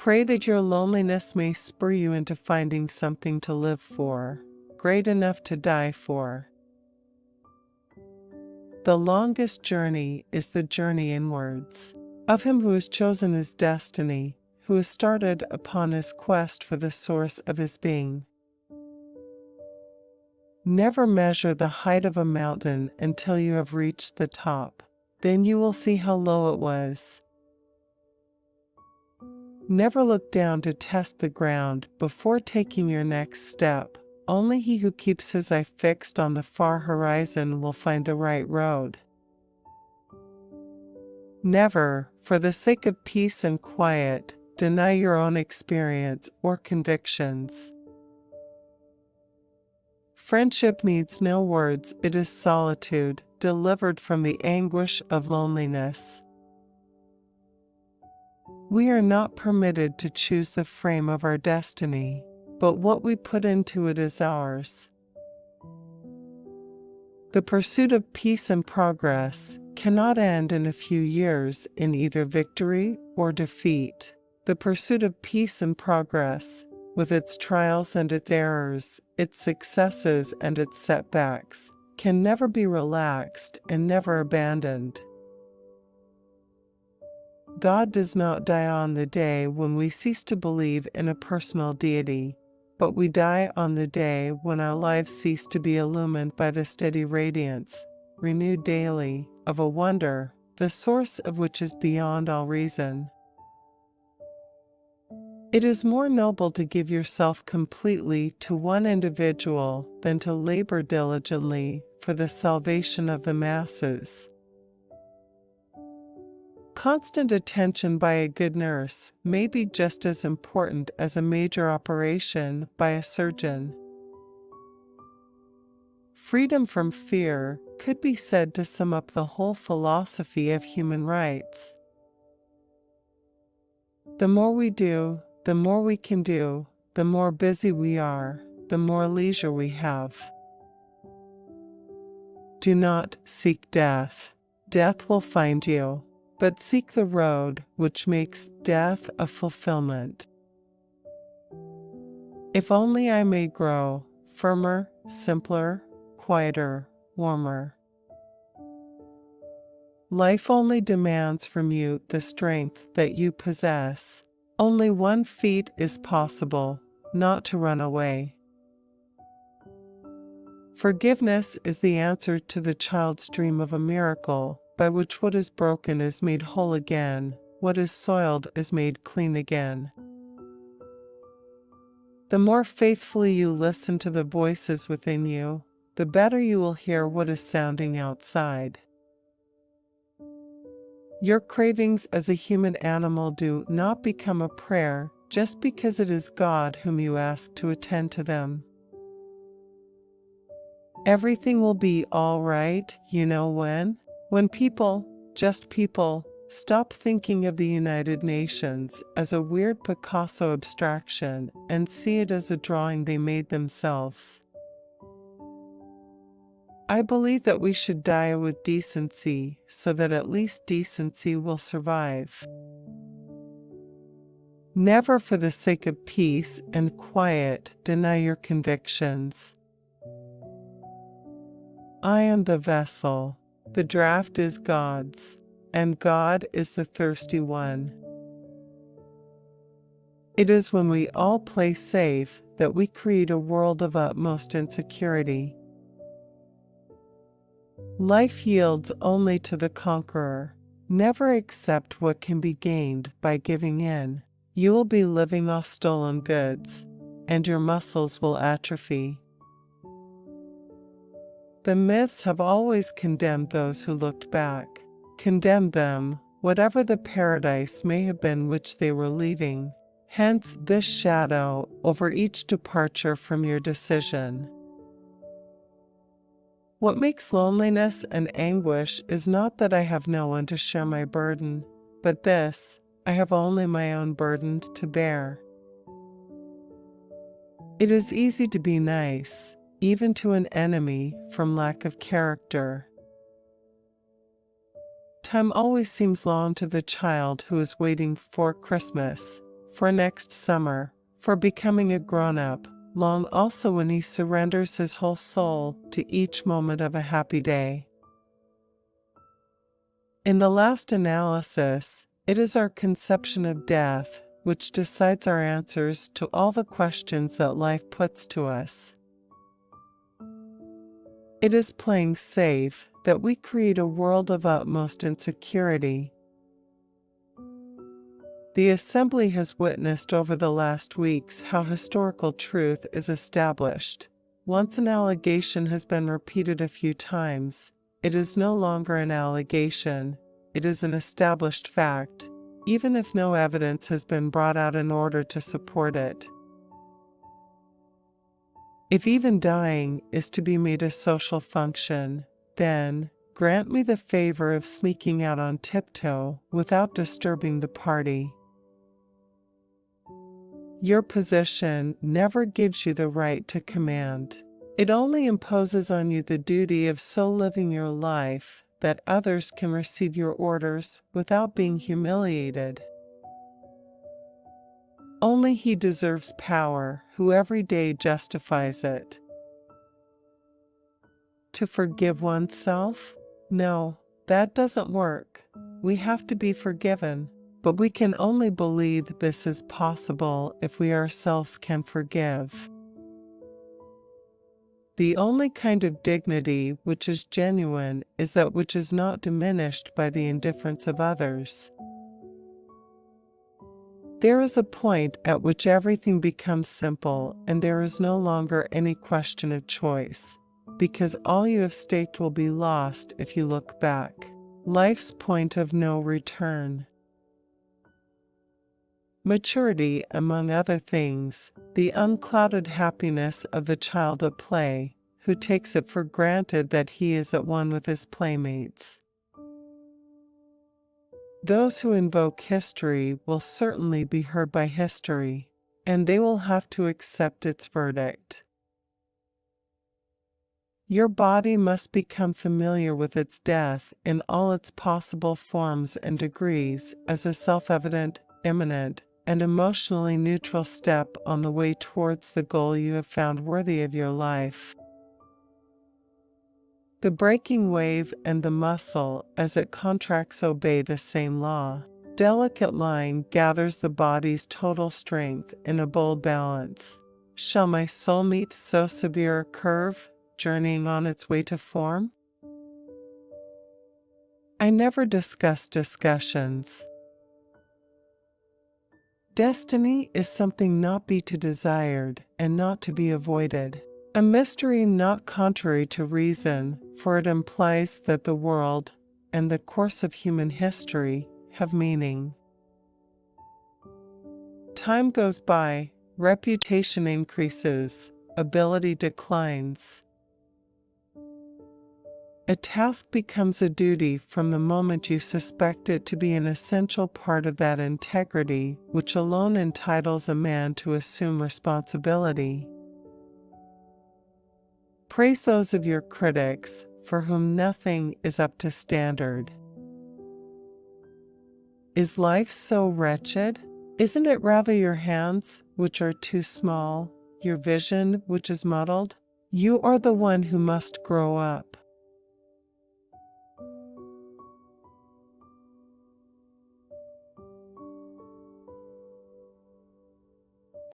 Pray that your loneliness may spur you into finding something to live for, great enough to die for. The longest journey is the journey inwards, of him who has chosen his destiny, who has started upon his quest for the source of his being. Never measure the height of a mountain until you have reached the top. Then you will see how low it was. Never look down to test the ground before taking your next step. Only he who keeps his eye fixed on the far horizon will find the right road. Never, for the sake of peace and quiet, deny your own experience or convictions. Friendship needs no words, it is solitude, delivered from the anguish of loneliness. We are not permitted to choose the frame of our destiny, but what we put into it is ours. The pursuit of peace and progress cannot end in a few years in either victory or defeat. The pursuit of peace and progress, with its trials and its errors, its successes and its setbacks, can never be relaxed and never abandoned. God does not die on the day when we cease to believe in a personal deity, but we die on the day when our lives cease to be illumined by the steady radiance, renewed daily, of a wonder, the source of which is beyond all reason. It is more noble to give yourself completely to one individual than to labor diligently for the salvation of the masses. Constant attention by a good nurse may be just as important as a major operation by a surgeon. Freedom from fear could be said to sum up the whole philosophy of human rights. The more we do, the more we can do, the more busy we are, the more leisure we have. Do not seek death. Death will find you, but seek the road which makes death a fulfillment. If only I may grow firmer, simpler, quieter, warmer. Life only demands from you the strength that you possess. Only one feat is possible, not to run away. Forgiveness is the answer to the child's dream of a miracle, by which what is broken is made whole again, what is soiled is made clean again. The more faithfully you listen to the voices within you, the better you will hear what is sounding outside. Your cravings as a human animal do not become a prayer just because it is God whom you ask to attend to them. Everything will be all right, you know when? When people, just people, stop thinking of the United Nations as a weird Picasso abstraction and see it as a drawing they made themselves. I believe that we should die with decency so that at least decency will survive. Never for the sake of peace and quiet deny your convictions. I am the vessel, the draught is God's, and God is the thirsty one. It is when we all play safe that we create a world of utmost insecurity. Life yields only to the conqueror. Never accept what can be gained by giving in. You will be living off stolen goods, and your muscles will atrophy. The myths have always condemned those who looked back. Condemned them, whatever the paradise may have been which they were leaving. Hence this shadow over each departure from your decision. What makes loneliness and anguish is not that I have no one to share my burden, but this, I have only my own burden to bear. It is easy to be nice, even to an enemy, from lack of character. Time always seems long to the child who is waiting for Christmas, for next summer, for becoming a grown-up, long also when he surrenders his whole soul to each moment of a happy day. In the last analysis, it is our conception of death which decides our answers to all the questions that life puts to us. It is playing safe that we create a world of utmost insecurity. The Assembly has witnessed over the last weeks how historical truth is established. Once an allegation has been repeated a few times, it is no longer an allegation, it is an established fact, even if no evidence has been brought out in order to support it. If even dying is to be made a social function, then grant me the favor of sneaking out on tiptoe without disturbing the party. Your position never gives you the right to command. It only imposes on you the duty of so living your life that others can receive your orders without being humiliated. Only he deserves power who every day justifies it. To forgive oneself? No, that doesn't work. We have to be forgiven, but we can only believe this is possible if we ourselves can forgive. The only kind of dignity which is genuine is that which is not diminished by the indifference of others. There is a point at which everything becomes simple and there is no longer any question of choice, because all you have staked will be lost if you look back. Life's point of no return. Maturity, among other things, the unclouded happiness of the child at play, who takes it for granted that he is at one with his playmates. Those who invoke history will certainly be heard by history, and they will have to accept its verdict. Your body must become familiar with its death in all its possible forms and degrees as a self-evident, imminent, and emotionally neutral step on the way towards the goal you have found worthy of your life. The breaking wave and the muscle as it contracts obey the same law. Delicate line gathers the body's total strength in a bold balance. Shall my soul meet so severe a curve, journeying on its way to form? I never discuss discussions. Destiny is something not be to desired and not to be avoided. A mystery not contrary to reason, for it implies that the world and the course of human history have meaning. Time goes by, reputation increases, ability declines. A task becomes a duty from the moment you suspect it to be an essential part of that integrity which alone entitles a man to assume responsibility. Praise those of your critics for whom nothing is up to standard. Is life so wretched? Isn't it rather your hands which are too small, your vision which is muddled? You are the one who must grow up.